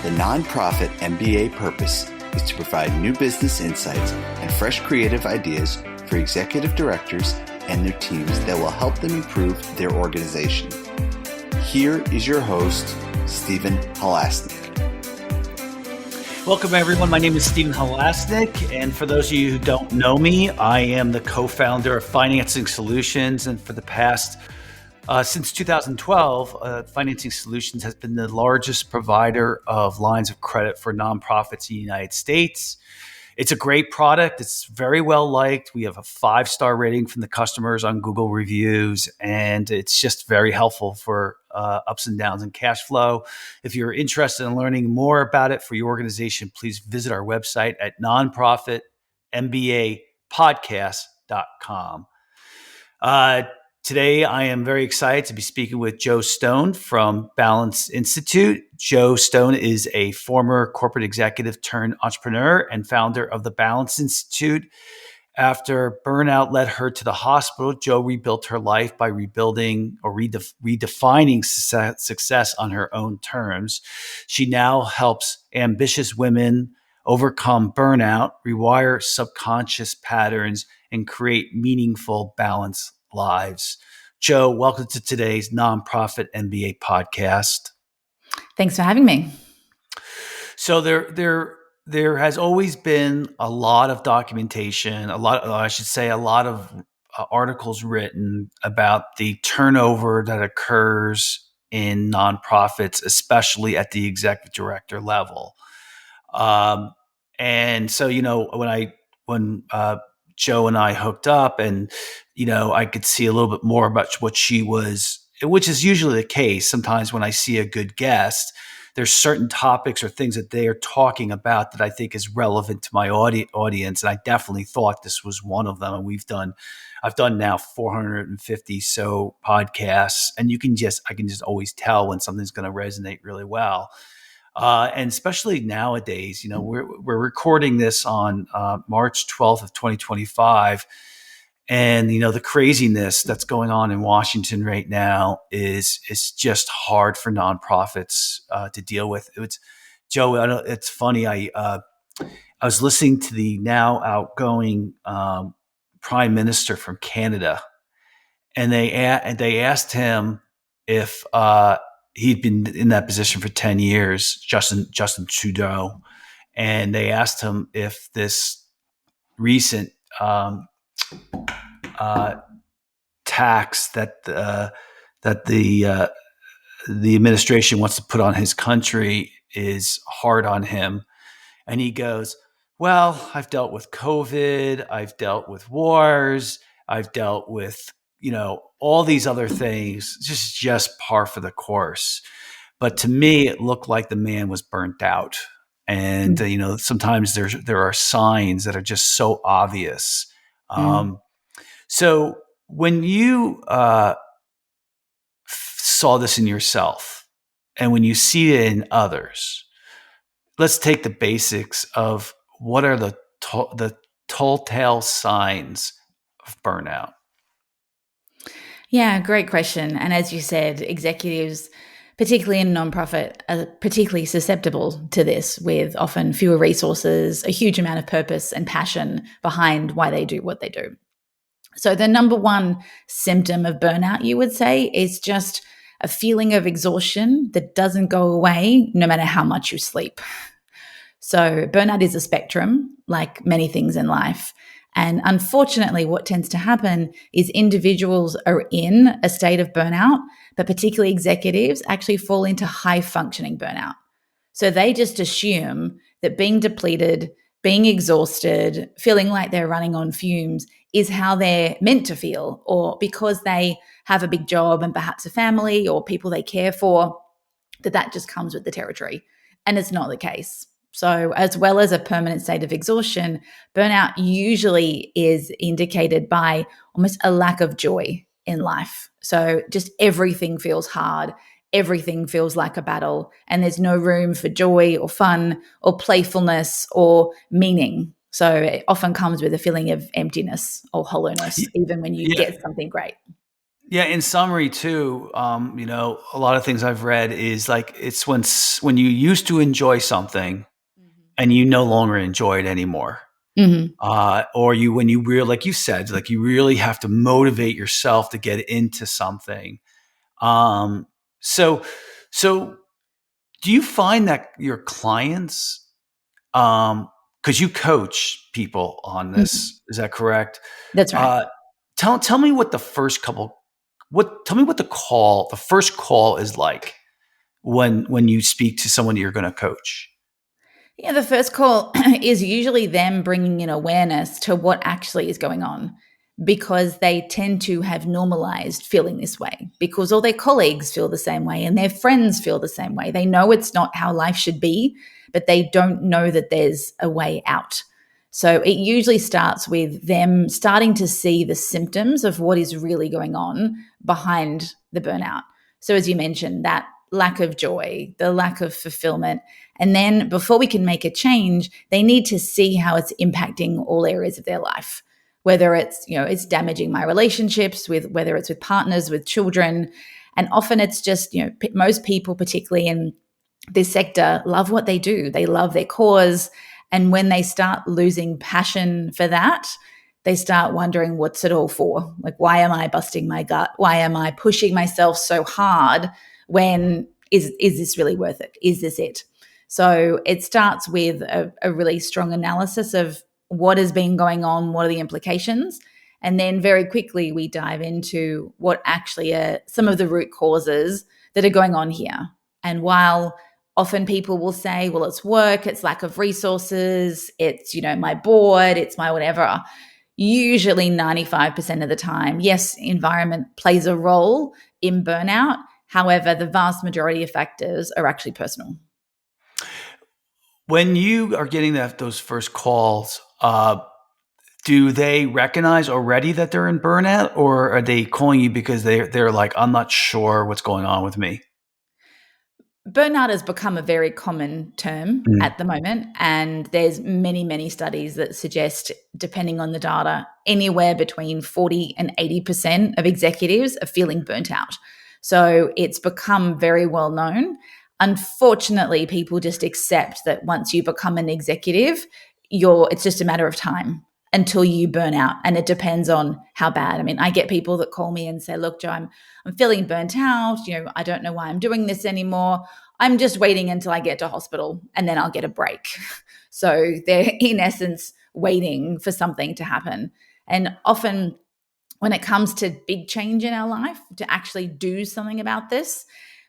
The nonprofit MBA purpose is to provide new business insights and fresh creative ideas for executive directors and their teams that will help them improve their organization. Here is your host, Stephen Halasnik. Welcome, everyone. My name is Stephen Halasnik, and for those of you who don't know me, I am the co-founder of Financing Solutions, and for the past since 2012, Financing Solutions has been the largest provider of lines of credit for nonprofits in the United States. It's a great product. It's very well liked. We have a 5-star rating from the customers on Google reviews, and it's just very helpful for ups and downs in cash flow. If you're interested in learning more about it for your organization, please visit our website at nonprofitmbapodcast.com. Today, I am very excited to be speaking with Joe Stone from Balance Institute. Joe Stone is a former corporate executive turned entrepreneur and founder of the Balance Institute. After burnout led her to the hospital, Joe rebuilt her life by rebuilding or redefining success on her own terms. She now helps ambitious women overcome burnout, rewire subconscious patterns, and create meaningful balance lives. Joe, welcome to today's Nonprofit MBA podcast. Thanks for having me. So there has always been a lot of documentation, a lot of articles written about the turnover that occurs in nonprofits, especially at the executive director level. And so, when Joe and I hooked up, and I could see a little bit more about what she was, which is usually the case. Sometimes when I see a good guest, there's certain topics or things that they are talking about that I think is relevant to my audience, and I definitely thought this was one of them. And I've done now 450 so podcasts, and I can just always tell when something's going to resonate really well. And especially nowadays, we're recording this on March 12th of 2025. And, the craziness that's going on in Washington right now is just hard for nonprofits to deal with. Joe, it's funny. I was listening to the now outgoing Prime Minister from Canada, and they asked him if he'd been in that position for 10 years, Justin Trudeau. And they asked him if this recent tax that the administration wants to put on his country is hard on him. And he goes, well, I've dealt with COVID, I've dealt with wars, I've dealt with all these other things, just par for the course. But to me, it looked like the man was burnt out. And, sometimes there are signs that are just so obvious. So when you saw this in yourself and when you see it in others, let's take the basics of what are the telltale signs of burnout. Yeah, great question. And as you said, executives, particularly in nonprofit, are particularly susceptible to this, with often fewer resources, a huge amount of purpose and passion behind why they do what they do. So the number one symptom of burnout, you would say, is just a feeling of exhaustion that doesn't go away no matter how much you sleep. So burnout is a spectrum, like many things in life. And unfortunately, what tends to happen is individuals are in a state of burnout, but particularly executives actually fall into high functioning burnout. So they just assume that being depleted, being exhausted, feeling like they're running on fumes is how they're meant to feel, or because they have a big job and perhaps a family or people they care for, that just comes with the territory. And it's not the case. So as well as a permanent state of exhaustion, burnout usually is indicated by almost a lack of joy in life. So just everything feels hard, everything feels like a battle, and there's no room for joy or fun or playfulness or meaning. So it often comes with a feeling of emptiness or hollowness, even when you get something great. Yeah, in summary too, a lot of things I've read is like it's when you used to enjoy something and you no longer enjoy it anymore. Mm-hmm. Or when you really, like you said, like you really have to motivate yourself to get into something. Um, so, so do you find that your clients, because you coach people on Mm-hmm. this, is that correct? That's right. Uh, tell me what the first couple, tell me what the first call is like when you speak to someone you're going to coach. Yeah, the first call is usually them bringing in awareness to what actually is going on because they tend to have normalized feeling this way because all their colleagues feel the same way and their friends feel the same way. They know it's not how life should be, but they don't know that there's a way out. So it usually starts with them starting to see the symptoms of what is really going on behind the burnout. So, as you mentioned, that lack of joy, the lack of fulfillment, and then before we can make a change, they need to see how it's impacting all areas of their life. Whether it's, it's damaging my relationships with whether it's with partners, with children. And often it's just, most people, particularly in this sector, love what they do. They love their cause. And when they start losing passion for that, they start wondering what's it all for? Like, why am I busting my gut? Why am I pushing myself so hard when is this really worth it? Is this it? So it starts with a really strong analysis of what has been going on, what are the implications, and then very quickly we dive into what actually are some of the root causes that are going on here. And while often people will say, well, it's work, it's lack of resources, it's, my board, it's my whatever. Usually 95% of the time, yes, environment plays a role in burnout. However, the vast majority of factors are actually personal. When you are getting those first calls, do they recognize already that they're in burnout, or are they calling you because they're like, I'm not sure what's going on with me? Burnout has become a very common term Mm. at the moment, and there's many studies that suggest, depending on the data, anywhere between 40 and 80% of executives are feeling burnt out. So it's become very well known. Unfortunately, people just accept that once you become an executive, it's just a matter of time until you burn out, and it depends on how bad. I mean, I get people that call me and say, "Look, Joe, I'm feeling burnt out. I don't know why I'm doing this anymore. I'm just waiting until I get to hospital and then I'll get a break." So they're, in essence, waiting for something to happen. And often, when it comes to big change in our life, to actually do something about this,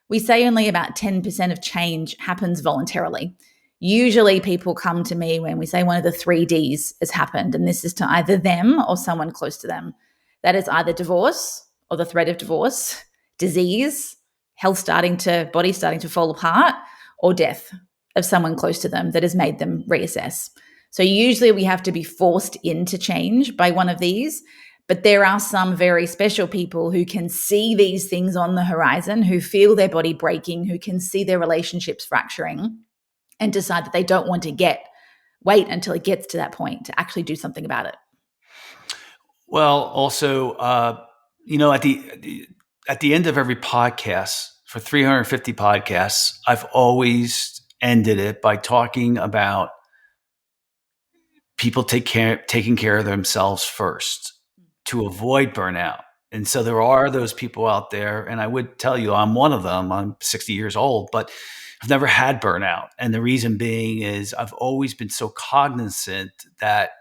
we say only about 10% of change happens voluntarily. Usually, people come to me when we say one of the 3 Ds has happened, and this is to either them or someone close to them. That is either divorce or the threat of divorce, disease, body starting to fall apart, or death of someone close to them that has made them reassess. So usually we have to be forced into change by one of these. But there are some very special people who can see these things on the horizon, who feel their body breaking, who can see their relationships fracturing and decide that they don't want to wait until it gets to that point to actually do something about it. Well, also, at the end of every podcast for 350 podcasts, I've always ended it by talking about people taking care of themselves first to avoid burnout. And so there are those people out there, and I would tell you I'm one of them. I'm 60 years old, but I've never had burnout. And the reason being is I've always been so cognizant that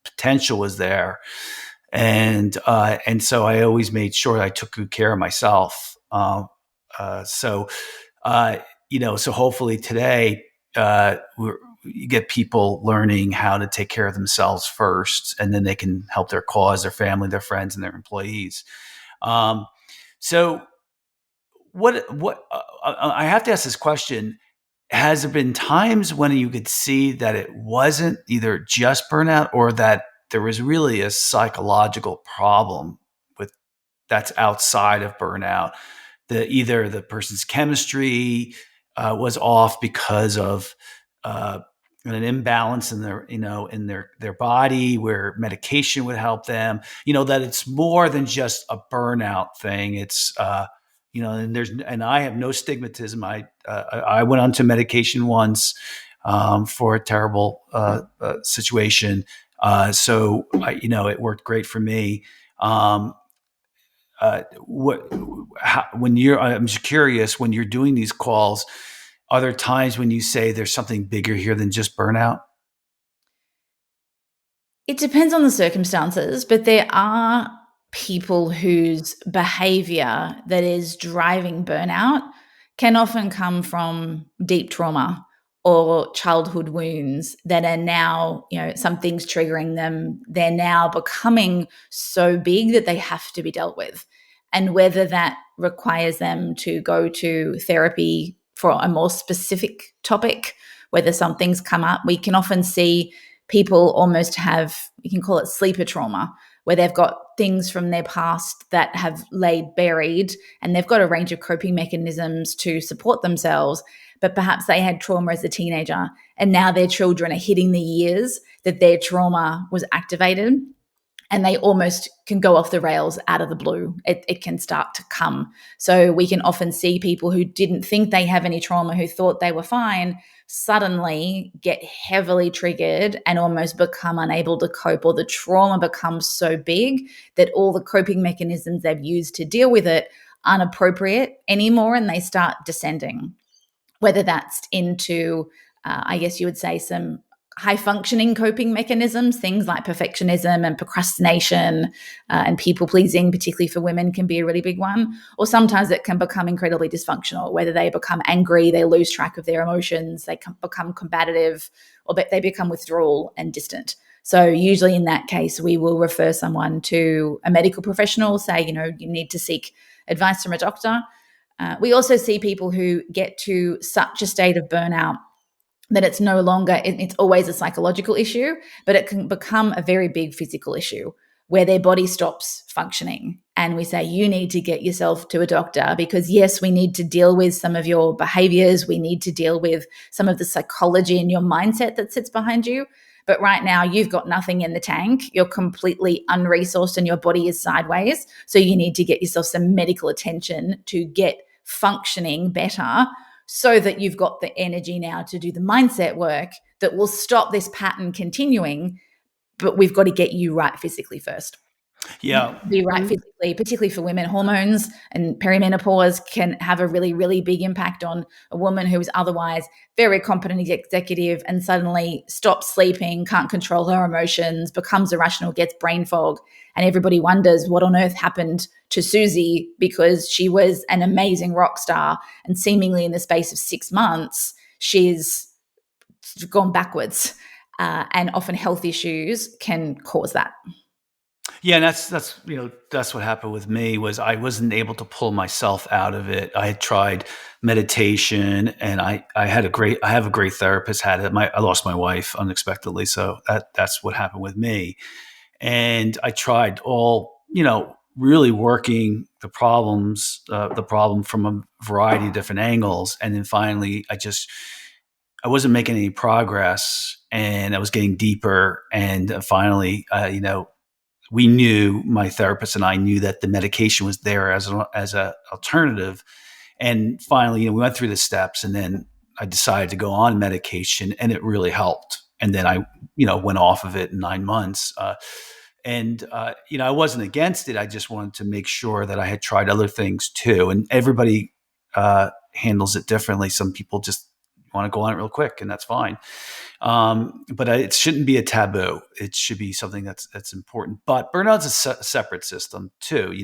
potential was there. And so I always made sure I took good care of myself. So so hopefully today, you get people learning how to take care of themselves first, and then they can help their cause, their family, their friends, and their employees. Um, so, I have to ask this question: has there been times when you could see that it wasn't either just burnout or that there was really a psychological problem with that's outside of burnout? Either the person's chemistry was off because of an imbalance in their, their body where medication would help them, that it's more than just a burnout thing. It's, and I have no stigmatism. I went onto medication once, for a terrible, situation. It worked great for me. I'm just curious, when you're doing these calls, are there times when you say there's something bigger here than just burnout? It depends on the circumstances, but there are people whose behavior that is driving burnout can often come from deep trauma or childhood wounds that are now, something's triggering them. They're now becoming so big that they have to be dealt with. And whether that requires them to go to therapy for a more specific topic, whether something's come up, we can often see people almost have, you can call it sleeper trauma, where they've got things from their past that have laid buried and they've got a range of coping mechanisms to support themselves. But perhaps they had trauma as a teenager and now their children are hitting the years that their trauma was activated, and they almost can go off the rails out of the blue. It can start to come. So we can often see people who didn't think they have any trauma, who thought they were fine, suddenly get heavily triggered and almost become unable to cope, or the trauma becomes so big that all the coping mechanisms they've used to deal with it aren't appropriate anymore, and they start descending, whether that's into, I guess you would say, some high functioning coping mechanisms, things like perfectionism and procrastination, and people pleasing, particularly for women, can be a really big one. Or sometimes it can become incredibly dysfunctional, whether they become angry, they lose track of their emotions, they become combative, or they become withdrawal and distant. So usually in that case, we will refer someone to a medical professional, say, you need to seek advice from a doctor. We also see people who get to such a state of burnout that it's no longer, it's always a psychological issue, but it can become a very big physical issue where their body stops functioning. And we say, you need to get yourself to a doctor, because yes, we need to deal with some of your behaviors. We need to deal with some of the psychology and your mindset that sits behind you. But right now you've got nothing in the tank. You're completely unresourced and your body is sideways. So you need to get yourself some medical attention to get functioning better, so that you've got the energy now to do the mindset work that will stop this pattern continuing. But we've got to get you right physically first. Yeah. Be right physically, particularly for women. Hormones and perimenopause can have a really, really big impact on a woman who is otherwise very competent executive and suddenly stops sleeping, can't control her emotions, becomes irrational, gets brain fog. And everybody wonders what on earth happened to Susie, because she was an amazing rock star. And seemingly in the space of 6 months, she's gone backwards. And often health issues can cause that. Yeah, and that's what happened with me. Was I wasn't able to pull myself out of it. I had tried meditation, and I have a great therapist. I lost my wife unexpectedly, so that's what happened with me. And I tried all, really working the problem from a variety of different angles, and then finally I wasn't making any progress, and I was getting deeper, and finally, we knew, my therapist and I knew, that the medication was there as a alternative. And finally, we went through the steps, and then I decided to go on medication, and it really helped. And then I, went off of it in 9 months. I wasn't against it. I just wanted to make sure that I had tried other things too. And everybody handles it differently. Some people just want to go on it real quick, and that's fine. But it shouldn't be a taboo. It should be something that's important. But burnout's a separate system too.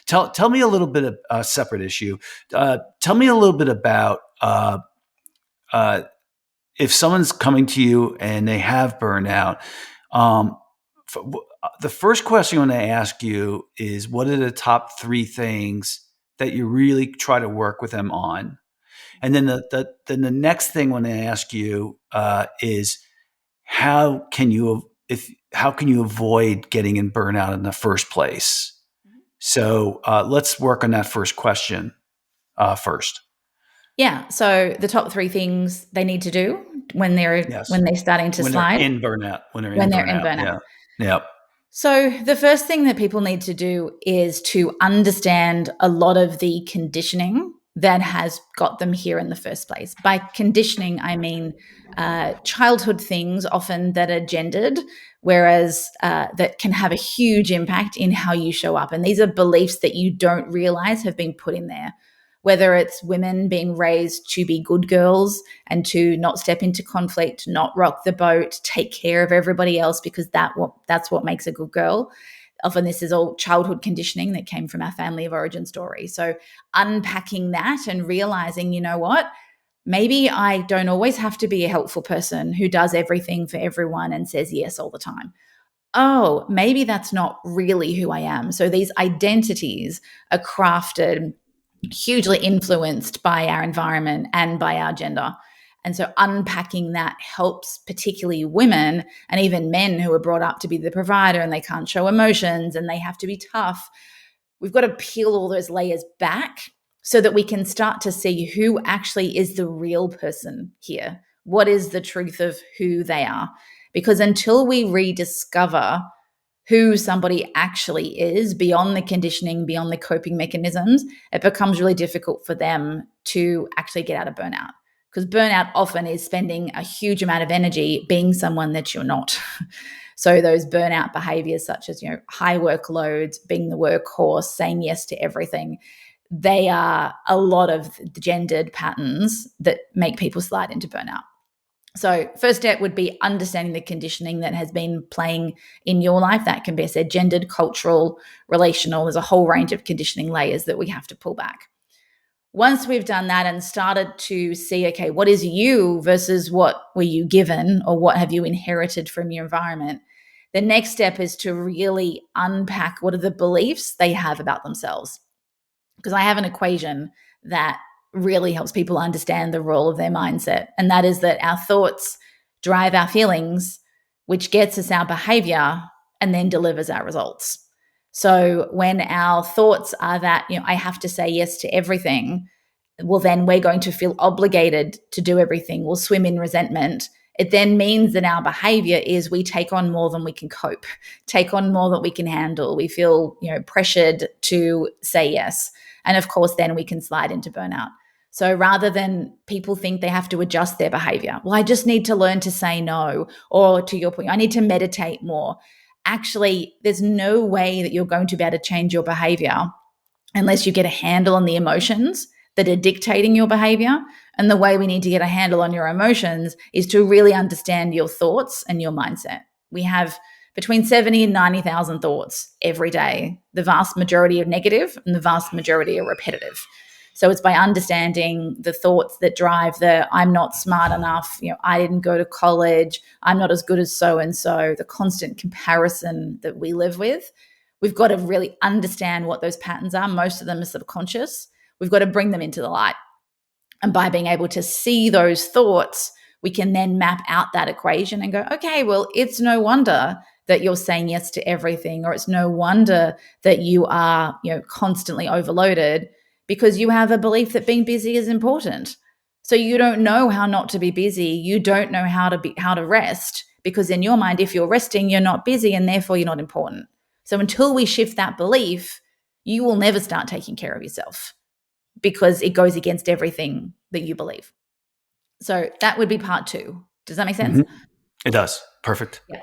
Tell me a little bit of a separate issue. Tell me a little bit about if someone's coming to you and they have burnout. The first question I want to ask you is, what are the top 3 things that you really try to work with them on? And then the next thing when I ask you is, how can you avoid getting in burnout in the first place? So let's work on that first question first. Yeah. So the top three things they need to do when they're Yes. starting to When they're slide, in burnout. when they're in burnout. Yeah. Yep. So the first thing that people need to do is to understand a lot of the conditioning that has got them here in the first place. By conditioning, I mean childhood things often that are gendered, whereas that can have a huge impact in how you show up. And these are beliefs that you don't realize have been put in there, whether it's women being raised to be good girls and to not step into conflict, not rock the boat, take care of everybody else because that's what makes a good girl. Often this is all childhood conditioning that came from our family of origin story. So unpacking that and realizing, you know what, maybe I don't always have to be a helpful person who does everything for everyone and says yes all the time. Oh, maybe that's not really who I am. So these identities are crafted hugely influenced by our environment and by our gender. And so unpacking that helps particularly women and even men who are brought up to be the provider and they can't show emotions and they have to be tough. We've got to peel all those layers back so that we can start to see who actually is the real person here. What is the truth of who they are? Because until we rediscover who somebody actually is beyond the conditioning, beyond the coping mechanisms, it becomes really difficult for them to actually get out of burnout. Because burnout often is spending a huge amount of energy being someone that you're not. So those burnout behaviors such as, high workloads, being the workhorse, saying yes to everything, they are a lot of the gendered patterns that make people slide into burnout. So first step would be understanding the conditioning that has been playing in your life. That can be, I said, gendered, cultural, relational. There's a whole range of conditioning layers that we have to pull back. Once we've done that and started to see, okay, what is you versus what were you given or what have you inherited from your environment, the next step is to really unpack what are the beliefs they have about themselves. Because I have an equation that really helps people understand the role of their mindset. And that is that our thoughts drive our feelings, which gets us our behavior and then delivers our results. So when our thoughts are that, I have to say yes to everything, well, then we're going to feel obligated to do everything. We'll swim in resentment. It then means that our behavior is we take on more than we can cope, take on more than we can handle. We feel, pressured to say yes. And of course, then we can slide into burnout. So rather than people think they have to adjust their behavior, well, I just need to learn to say no, or to your point, I need to meditate more. Actually, there's no way that you're going to be able to change your behavior unless you get a handle on the emotions that are dictating your behavior. And the way we need to get a handle on your emotions is to really understand your thoughts and your mindset. We have between 70 and 90,000 thoughts every day. The vast majority are negative and the vast majority are repetitive. So it's by understanding the thoughts that drive the I'm not smart enough, I didn't go to college, I'm not as good as so-and-so, the constant comparison that we live with. We've got to really understand what those patterns are. Most of them are subconscious. We've got to bring them into the light. And by being able to see those thoughts, we can then map out that equation and go, okay, well, it's no wonder that you're saying yes to everything, or it's no wonder that you are, constantly overloaded, because you have a belief that being busy is important. So you don't know how not to be busy. You don't know how to rest, because in your mind, if you're resting, you're not busy and therefore you're not important. So until we shift that belief, you will never start taking care of yourself, because it goes against everything that you believe. So that would be part 2. Does that make sense? Mm-hmm. It does. Perfect. Yeah.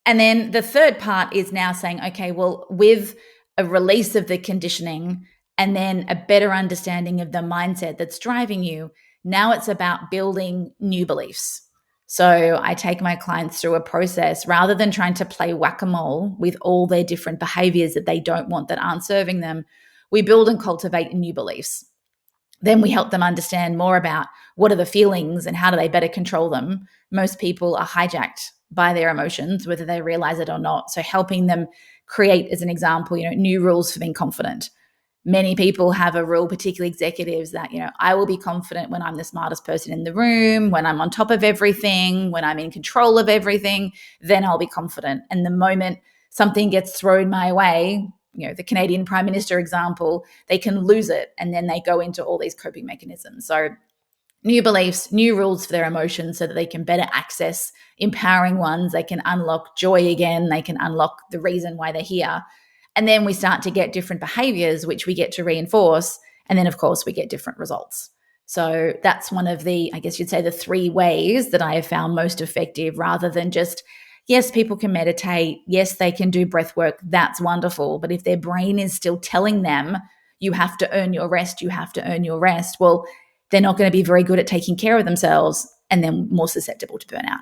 And then the third part is now saying, okay, well, with a release of the conditioning and then a better understanding of the mindset that's driving you, now it's about building new beliefs. So I take my clients through a process rather than trying to play whack-a-mole with all their different behaviors that they don't want, that aren't serving them. We build and cultivate new beliefs. Then we help them understand more about what are the feelings and how do they better control them. Most people are hijacked by their emotions, whether they realize it or not. So helping them create, as an example, new rules for being confident. Many people have a rule, particularly executives, that, I will be confident when I'm the smartest person in the room, when I'm on top of everything, when I'm in control of everything, then I'll be confident. And the moment something gets thrown my way, the Canadian Prime Minister example, they can lose it and then they go into all these coping mechanisms. So new beliefs, new rules for their emotions so that they can better access empowering ones. They can unlock joy again. They can unlock the reason why they're here. And then we start to get different behaviors, which we get to reinforce. And then, of course, we get different results. So that's one of the, I guess you'd say, the 3 ways that I have found most effective, rather than just, yes, people can meditate. Yes, they can do breath work. That's wonderful. But if their brain is still telling them, you have to earn your rest, you have to earn your rest, well, they're not going to be very good at taking care of themselves, and then more susceptible to burnout.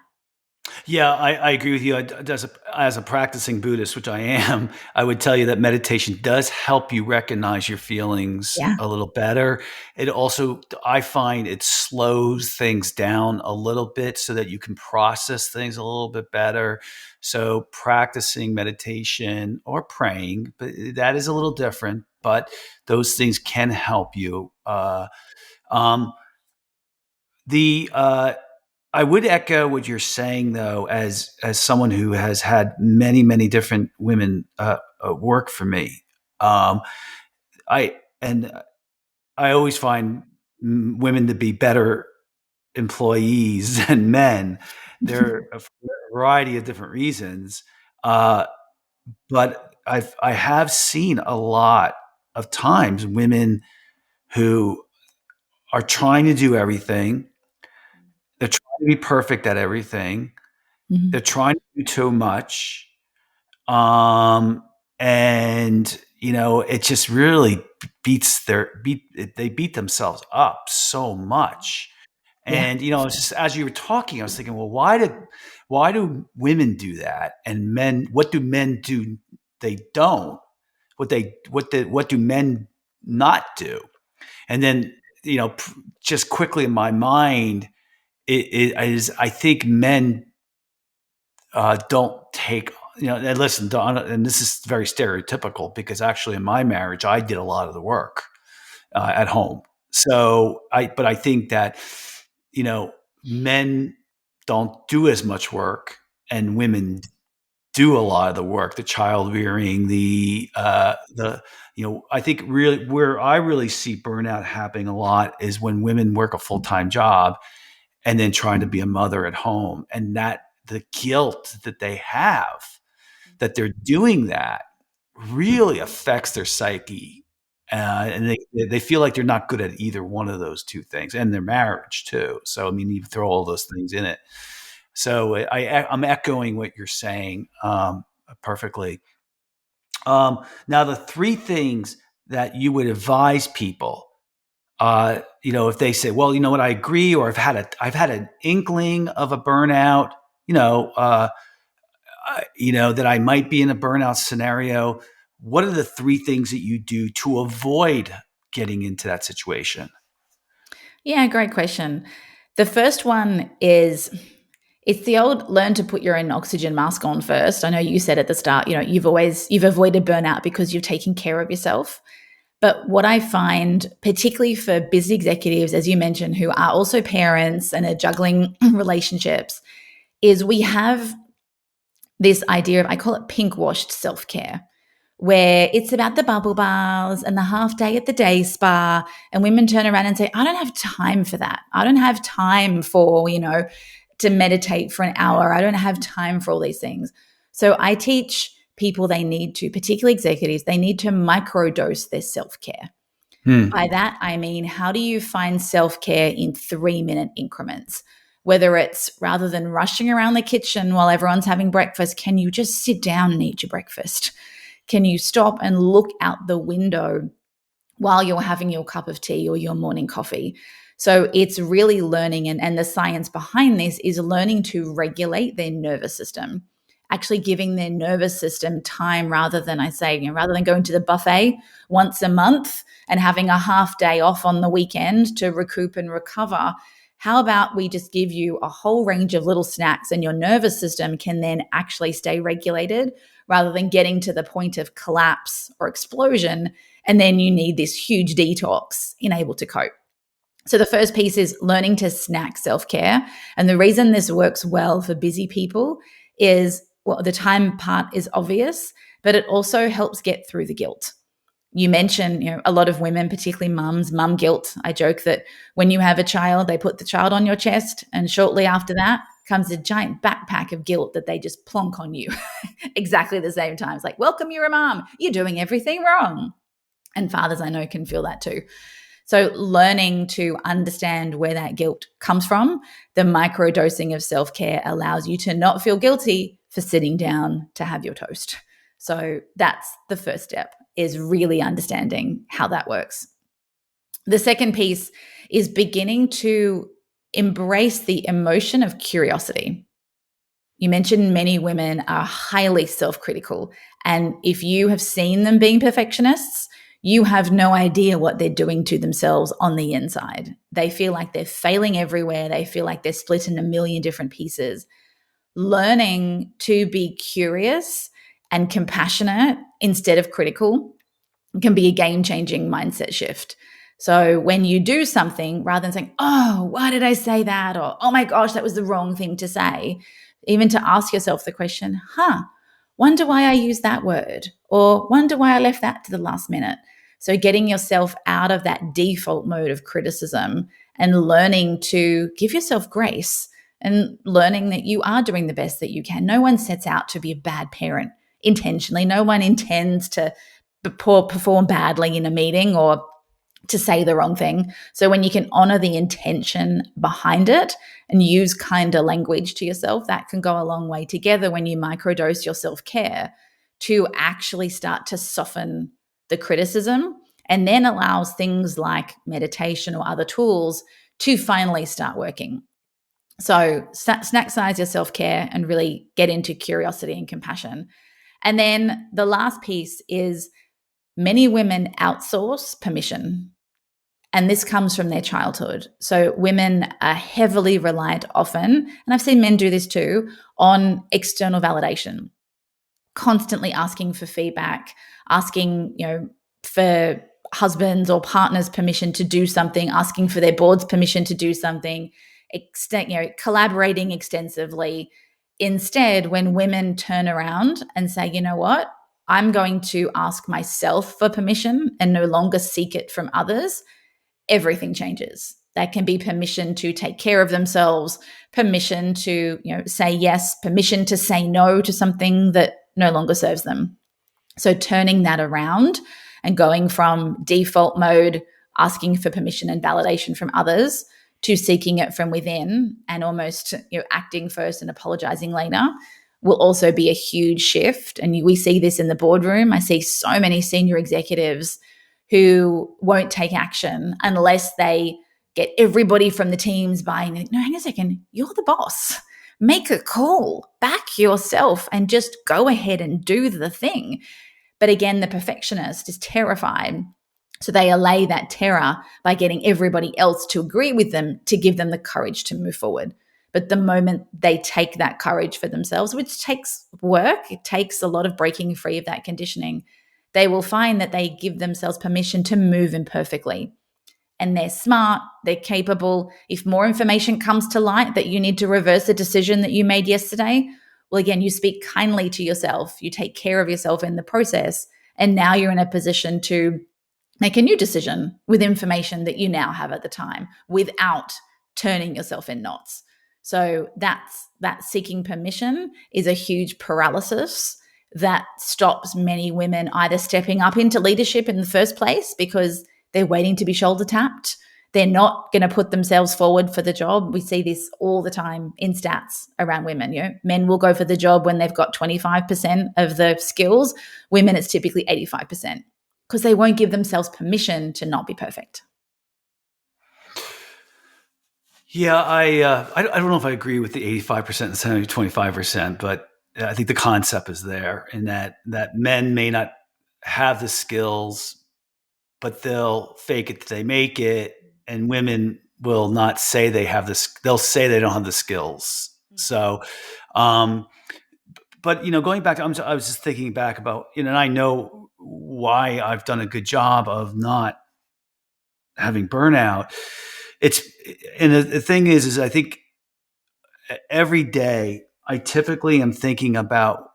Yeah, I agree with you. As a practicing Buddhist, which I am, I would tell you that meditation does help you recognize your feelings Yeah. a little better. It also, I find it slows things down a little bit so that you can process things a little bit better. So practicing meditation or praying, but that is a little different, but those things can help you. Um, the I would echo what you're saying, though, as someone who has had many different women work for me. Um, I and I always find women to be better employees than men. There are a variety of different reasons, uh, but I have seen a lot of times women who are trying to do everything. They're trying to be perfect at everything. They're Mhm. trying to do too much. Um, and it just really they beat themselves up so much. Yeah. And it's just as you were talking, I was thinking, well, why do women do that? And men, what do men do? They don't. What do men not do? And then, just quickly in my mind, it is, I think men don't take, and listen, and this is very stereotypical because actually in my marriage, I did a lot of the work at home. So but I think that, men don't do as much work and women do a lot of the work, the child rearing, I think really where I really see burnout happening a lot is when women work a full-time job and then trying to be a mother at home, and that the guilt that they have that they're doing that really affects their psyche, and they feel like they're not good at either one of those 2 things, and their marriage too. So I mean, you throw all those things in it. So I'm echoing what you're saying perfectly. Now, the 3 things that you would advise people, if they say, well, you know what, I agree, or I've had an inkling of a burnout, that I might be in a burnout scenario. What are the 3 things that you do to avoid getting into that situation? Yeah, great question. The first one is, it's the old learn to put your own oxygen mask on first. I know you said at the start, you've avoided burnout because you've taken care of yourself. But what I find, particularly for busy executives, as you mentioned, who are also parents and are juggling relationships, is we have this idea of, I call it pink washed self care, where it's about the bubble baths and the half day at the day spa. And women turn around and say, I don't have time for that. I don't have time for, to meditate for an hour. I don't have time for all these things. So I teach people they need to, particularly executives, they need to microdose their self care. Hmm. By that, I mean, how do you find self care in 3-minute increments? Whether it's, rather than rushing around the kitchen while everyone's having breakfast, can you just sit down and eat your breakfast? Can you stop and look out the window while you're having your cup of tea or your morning coffee? So it's really learning, and the science behind this is learning to regulate their nervous system, actually giving their nervous system time, rather than, I say, rather than going to the buffet once a month and having a half day off on the weekend to recoup and recover. How about we just give you a whole range of little snacks, and your nervous system can then actually stay regulated, rather than getting to the point of collapse or explosion. And then you need this huge detox in able to cope. So the first piece is learning to snack self-care. And the reason this works well for busy people is, well, the time part is obvious, but it also helps get through the guilt. You mentioned, a lot of women, particularly mums, mum guilt. I joke that when you have a child, they put the child on your chest, and shortly after that comes a giant backpack of guilt that they just plonk on you exactly the same time. It's like, welcome, you're a mom. You're doing everything wrong. And fathers, I know, can feel that too. So learning to understand where that guilt comes from, the microdosing of self-care allows you to not feel guilty for sitting down to have your toast. So that's the first step, is really understanding how that works. The second piece is beginning to embrace the emotion of curiosity. You mentioned many women are highly self-critical, and if you have seen them being perfectionists, you have no idea what they're doing to themselves on the inside. They feel like they're failing everywhere. They feel like they're split in a million different pieces. Learning to be curious and compassionate instead of critical can be a game-changing mindset shift. So when you do something, rather than saying, oh, why did I say that? Or, oh my gosh, that was the wrong thing to say, even to ask yourself the question, wonder why I used that word, or wonder why I left that to the last minute. So getting yourself out of that default mode of criticism and learning to give yourself grace and learning that you are doing the best that you can. No one sets out to be a bad parent intentionally. No one intends to perform badly in a meeting or to say the wrong thing. So when you can honor the intention behind it and use kinder language to yourself, that can go a long way together when you microdose your self-care to actually start to soften the criticism, and then allows things like meditation or other tools to finally start working. So snack size your self-care and really get into curiosity and compassion. And then the last piece is many women outsource permission. And this comes from their childhood. So women are heavily reliant often, and I've seen men do this too, on external validation, constantly asking for feedback, asking, for husbands or partners' permission to do something, asking for their board's permission to do something, collaborating extensively. Instead, when women turn around and say, you know what, I'm going to ask myself for permission and no longer seek it from others, everything changes. That can be permission to take care of themselves, permission to, say yes, permission to say no to something that no longer serves them. So turning that around and going from default mode, asking for permission and validation from others, to seeking it from within and almost acting first and apologizing later, will also be a huge shift. And we see this in the boardroom. I see so many senior executives who won't take action unless they get everybody from the teams buying. No, hang a second, you're the boss. Make a call, back yourself, and just go ahead and do the thing. But again, the perfectionist is terrified. So they allay that terror by getting everybody else to agree with them to give them the courage to move forward. But the moment they take that courage for themselves, which takes work, it takes a lot of breaking free of that conditioning, they will find that they give themselves permission to move imperfectly. And they're smart, they're capable. If more information comes to light that you need to reverse a decision that you made yesterday, well, again, you speak kindly to yourself, you take care of yourself in the process, and now you're in a position to make a new decision with information that you now have at the time without turning yourself in knots. So that seeking permission is a huge paralysis that stops many women either stepping up into leadership in the first place because they're waiting to be shoulder tapped. They're not going to put themselves forward for the job. We see this all the time in stats around women. Men will go for the job when they've got 25% of the skills. Women, it's typically 85% because they won't give themselves permission to not be perfect. Yeah, I don't know if I agree with the 85% and 25%, but I think the concept is there in that men may not have the skills, but they'll fake it till they make it, and women will not say they have this. They'll say they don't have the skills. So, but going back to, I was just thinking back about, and I know why I've done a good job of not having burnout. And the thing is I think every day I typically am thinking about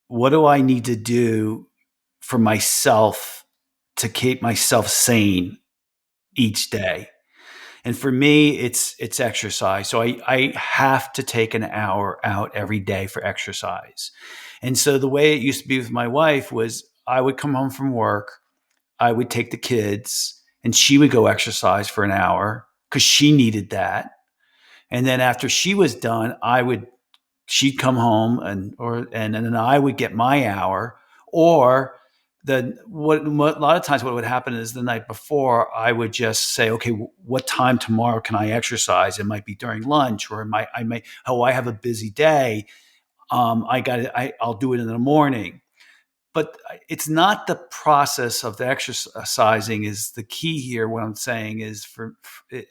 what do I need to do for myself to keep myself sane each day. And for me, it's exercise. So I have to take an hour out every day for exercise. And so the way it used to be with my wife was I would come home from work, I would take the kids, and she would go exercise for an hour because she needed that. And then after she was done, she'd come home and then I would get my hour. Or what a lot of times what would happen is the night before I would just say, okay, what time tomorrow can I exercise? It might be during lunch, or I have a busy day. I'll do it in the morning. But it's not the process of the exercising is the key here. What I'm saying is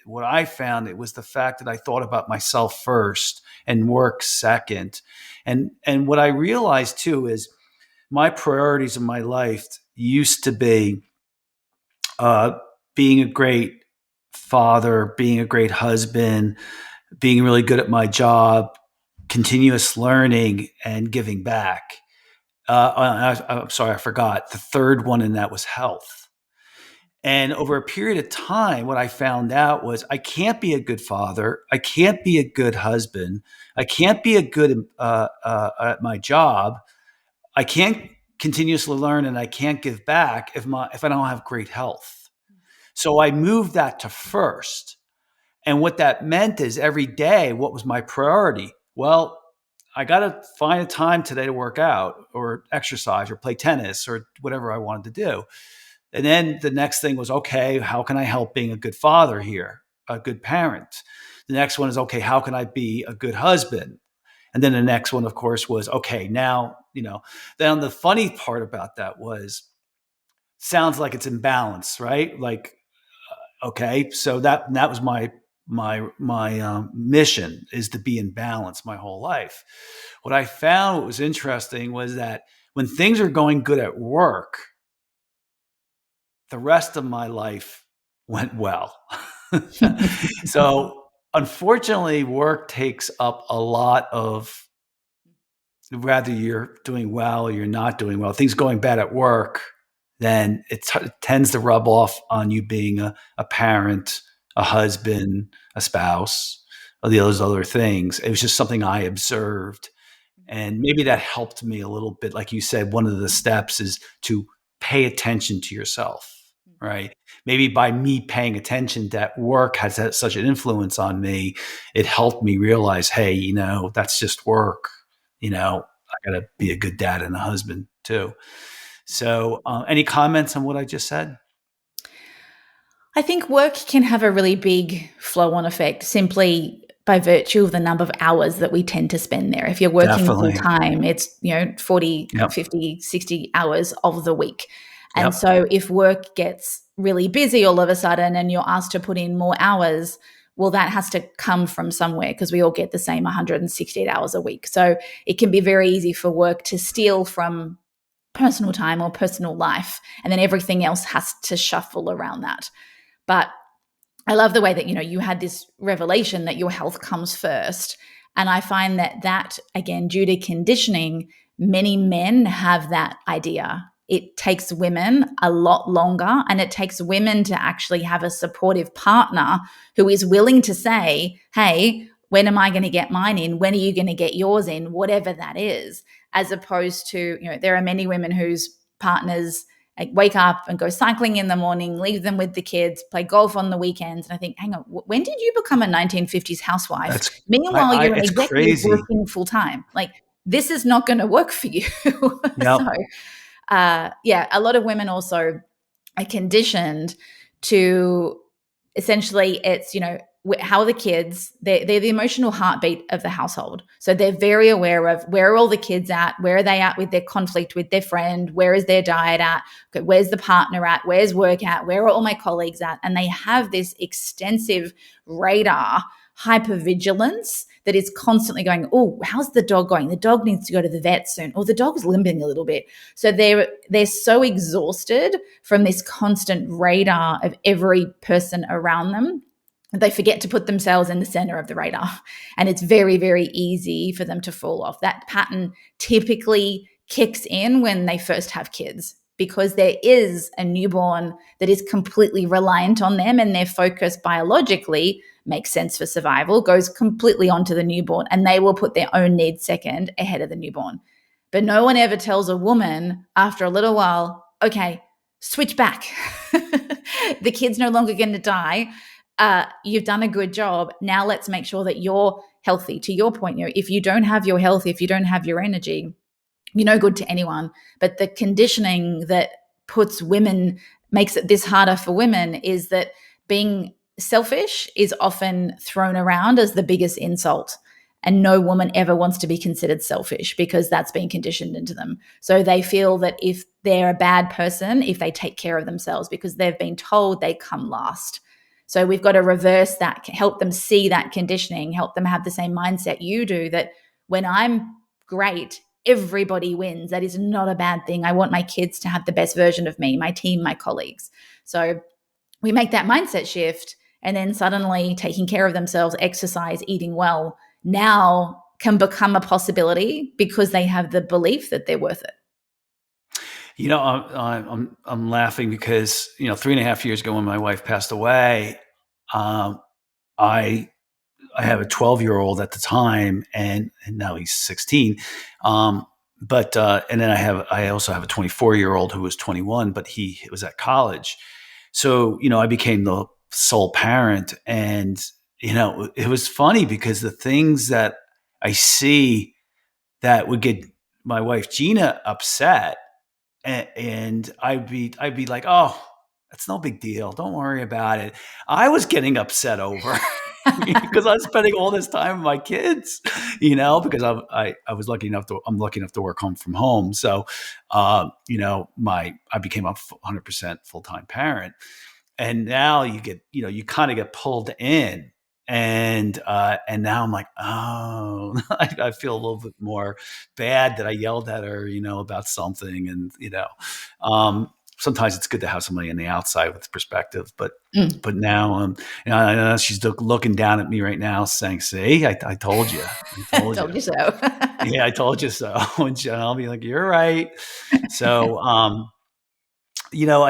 what I found, it was the fact that I thought about myself first and work second. And what I realized too is my priorities in my life used to be being a great father, being a great husband, being really good at my job, continuous learning, and giving back. I'm sorry, I forgot. The third one in that was health. And over a period of time, what I found out was I can't be a good father. I can't be a good husband. I can't be a good at my job. I can't continuously learn, and I can't give back if I don't have great health. So I moved that to first. And what that meant is every day, what was my priority? Well, I got to find a time today to work out or exercise or play tennis or whatever I wanted to do. And then the next thing was, okay, how can I help being a good father here, a good parent? The next one is, okay, how can I be a good husband? And then the next one, of course, was, okay, now, then the funny part about that was, sounds like it's imbalance, right? Like, okay, so that was my mission, is to be in balance my whole life. What I found, what was interesting, was that when things are going good at work, the rest of my life went well. So unfortunately, work takes up a lot of, whether you're doing well or you're not doing well, things going bad at work, then it tends to rub off on you being a parent, a husband, a spouse, or those other things. It was just something I observed. And maybe that helped me a little bit. Like you said, one of the steps is to pay attention to yourself, right? Maybe by me paying attention that work has had such an influence on me, it helped me realize, hey, that's just work. I got to be a good dad and a husband too. So any comments on what I just said? I think work can have a really big flow-on effect simply by virtue of the number of hours that we tend to spend there. If you're working full time, it's 40, Yep. 50, 60 hours of the week. And Yep. so if work gets really busy all of a sudden and you're asked to put in more hours, well, that has to come from somewhere, because we all get the same 168 hours a week. So it can be very easy for work to steal from personal time or personal life, and then everything else has to shuffle around that. But I love the way that, you had this revelation that your health comes first. And I find that, again, due to conditioning, many men have that idea. It takes women a lot longer, and it takes women to actually have a supportive partner who is willing to say, hey, when am I going to get mine in? When are you going to get yours in? Whatever that is, as opposed to, there are many women whose partners wake up and go cycling in the morning, leave them with the kids, play golf on the weekends. And I think, hang on, when did you become a 1950s housewife? Meanwhile, you're an executive working full time. Like, this is not going to work for you. Yep. So, a lot of women also are conditioned to, essentially, it's, how are the kids? They're the emotional heartbeat of the household. So they're very aware of where are all the kids at? Where are they at with their conflict with their friend? Where is their diet at? Okay, where's the partner at? Where's work at? Where are all my colleagues at? And they have this extensive radar hypervigilance that is constantly going, oh, how's the dog going? The dog needs to go to the vet soon. Or the dog's limping a little bit. So they're so exhausted from this constant radar of every person around them, they forget to put themselves in the center of the radar. And it's very, very easy for them to fall off. That pattern typically kicks in when they first have kids. because there is a newborn that is completely reliant on them, and their focus biologically makes sense for survival, goes completely onto the newborn, and they will put their own needs second ahead of the newborn. But no one ever tells a woman after a little while, okay, switch back. The kid's no longer going to die. You've done a good job. Now let's make sure that you're healthy. To your point, if you don't have your health, if you don't have your energy, you're no good to anyone. But the conditioning that makes it this harder for women is that being selfish is often thrown around as the biggest insult. And no woman ever wants to be considered selfish because that's been conditioned into them. So they feel that if they're a bad person, if they take care of themselves, because they've been told they come last. So we've got to reverse that, help them see that conditioning, help them have the same mindset you do, that when I'm great, everybody wins. That is not a bad thing. I want my kids to have the best version of me, my team, my colleagues. So we make that mindset shift, and then suddenly taking care of themselves, exercise, eating well, now can become a possibility because they have the belief that they're worth it. I'm laughing because 3.5 years ago when my wife passed away, I have a 12-year-old at the time, and now he's 16. And then I also have a 24-year-old who was 21, but he was at college. So I became the sole parent, and it was funny because the things that I see that would get my wife Gina upset, and I'd be like, oh, that's no big deal. Don't worry about it. I was getting upset over because I was spending all this time with my kids, because I'm lucky enough to work home from home. So, I became a 100% full-time parent, and now you kind of get pulled in. And now I'm like, oh, I feel a little bit more bad that I yelled at her, about something. And, sometimes it's good to have somebody on the outside with perspective, but now, I know she's looking down at me right now saying, see, I told you, I told you so. Yeah, I told you so. And I'll be like, you're right. So, I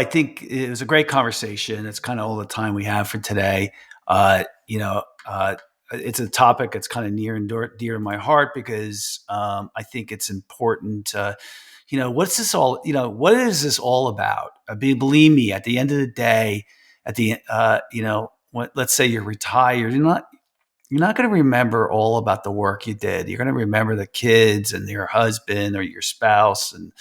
think it was a great conversation. It's kind of all the time we have for today. It's a topic that's kind of near and dear to my heart because I think it's important. What's this all? What is this all about? Believe me, at the end of the day, let's say you're retired, you're not going to remember all about the work you did. You're going to remember the kids and your husband or your spouse and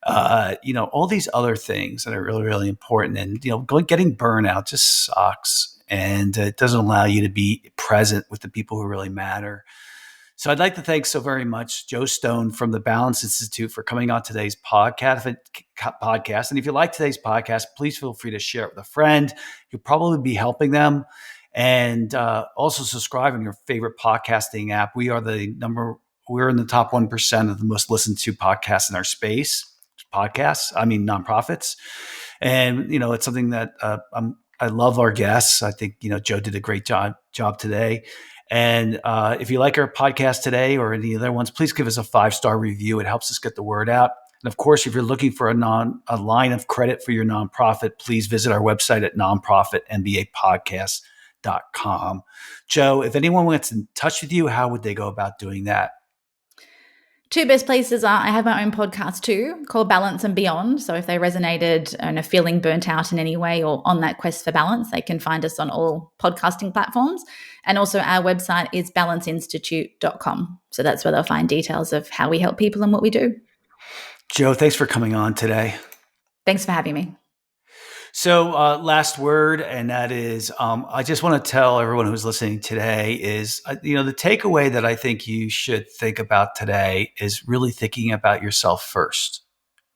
all these other things that are really, really important. And, getting burnout just sucks. And it doesn't allow you to be present with the people who really matter. So I'd like to thank so very much Joe Stone from the Balance Institute for coming on today's podcast. And if you like today's podcast, please feel free to share it with a friend. You'll probably be helping them. And also subscribe on your favorite podcasting app. We're in the top 1% of the most listened to podcasts in our space. Nonprofits. And, it's something that I love our guests. I think, Joe did a great job today. And if you like our podcast today or any other ones, please give us a 5-star review. It helps us get the word out. And of course, if you're looking for a line of credit for your nonprofit, please visit our website at nonprofitmbapodcast.com. Joe, if anyone wants in touch with you, how would they go about doing that? 2 best places are, I have my own podcast too called Balance and Beyond. So if they resonated and are feeling burnt out in any way or on that quest for balance, they can find us on all podcasting platforms. And also our website is balanceinstitute.com. So that's where they'll find details of how we help people and what we do. Joe, thanks for coming on today. Thanks for having me. So last word, and that is, I just want to tell everyone who's listening today is, the takeaway that I think you should think about today is really thinking about yourself first.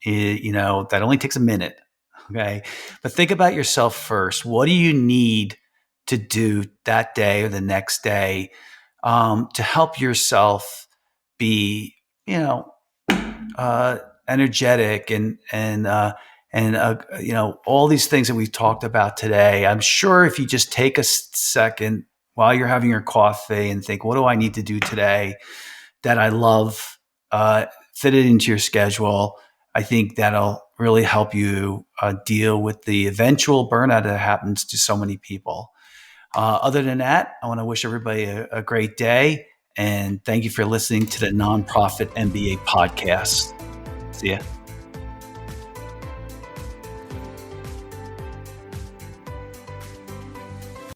That only takes a minute. Okay. But think about yourself first. What do you need to do that day or the next day to help yourself be, energetic and all these things that we've talked about today. I'm sure if you just take a second while you're having your coffee and think, what do I need to do today that I love, fit it into your schedule, I think that'll really help you deal with the eventual burnout that happens to so many people. Other than that, I want to wish everybody a great day. And thank you for listening to the Nonprofit MBA podcast. See ya.